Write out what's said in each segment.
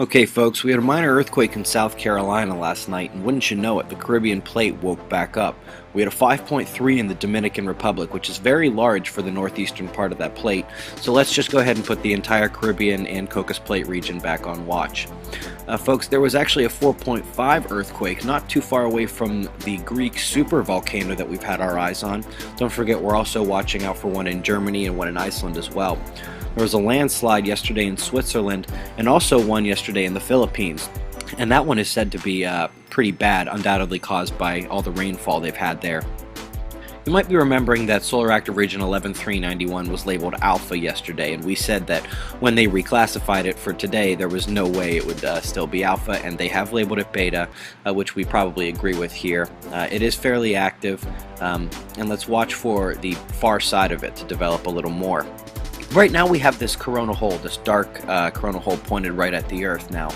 Okay folks, we had a minor earthquake in South Carolina last night, and wouldn't you know it, the Caribbean plate woke back up. We had a 5.3 in the Dominican Republic, which is very large for the northeastern part of that plate, so let's just go ahead and put the entire Caribbean and Cocos Plate region back on watch. Folks, there was actually a 4.5 earthquake not too far away from the Greek supervolcano that we've had our eyes on. Don't forget we're also watching out for one in Germany and one in Iceland as well. There was a landslide yesterday in Switzerland and also one yesterday in the Philippines, and that one is said to be pretty bad, undoubtedly caused by all the rainfall they've had there. You might be remembering that Solar Active Region 11391 was labeled Alpha yesterday, and we said that when they reclassified it for today there was no way it would still be Alpha, and they have labeled it Beta, which we probably agree with here. It is fairly active, and let's watch for the far side of it to develop a little more. Right now we have this corona hole, this dark corona hole pointed right at the Earth. Now,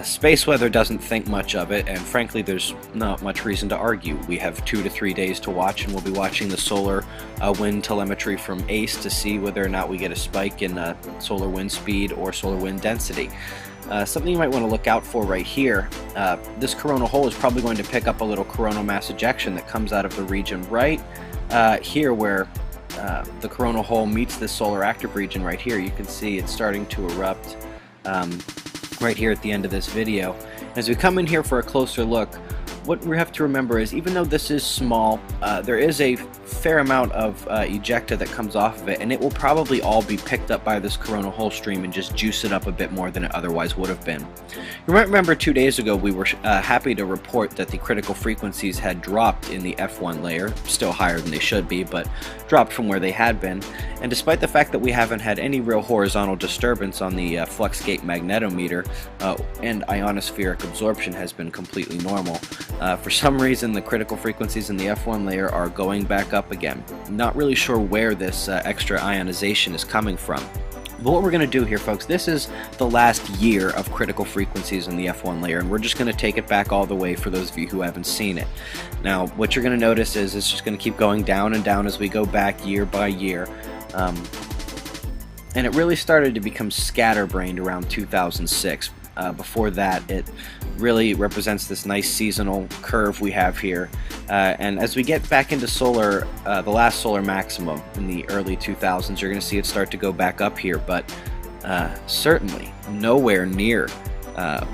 space weather doesn't think much of it, and frankly there's not much reason to argue. We have 2 to 3 days to watch, and we'll be watching the solar wind telemetry from ACE to see whether or not we get a spike in solar wind speed or solar wind density. Something you might want to look out for right here, this corona hole is probably going to pick up a little coronal mass ejection that comes out of the region right here where the corona hole meets the solar active region right here. You can see it's starting to erupt right here at the end of this video. As we come in here for a closer look, what we have to remember is even though this is small, there is a fair amount of ejecta that comes off of it, and it will probably all be picked up by this corona hole stream and just juice it up a bit more than it otherwise would have been. You might remember 2 days ago we were happy to report that the critical frequencies had dropped in the F1 layer, still higher than they should be, but dropped from where they had been. And despite the fact that we haven't had any real horizontal disturbance on the flux gate magnetometer, and ionospheric absorption has been completely normal, for some reason the critical frequencies in the F1 layer are going back up again. Not really sure where this extra ionization is coming from. But what we're going to do here, folks, this is the last year of critical frequencies in the F1 layer, and we're just going to take it back all the way for those of you who haven't seen it. Now, what you're going to notice is it's just going to keep going down and down as we go back year by year. And it really started to become scatterbrained around 2006. Before that, it really represents this nice seasonal curve we have here. And as we get back into solar, the last solar maximum in the early 2000s, you're going to see it start to go back up here, but certainly nowhere near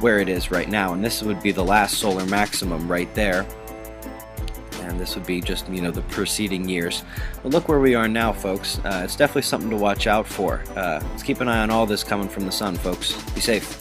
where it is right now. And this would be the last solar maximum right there. And this would be just, you know, the preceding years. But look where we are now, folks. It's definitely something to watch out for. Let's keep an eye on all this coming from the sun, folks. Be safe.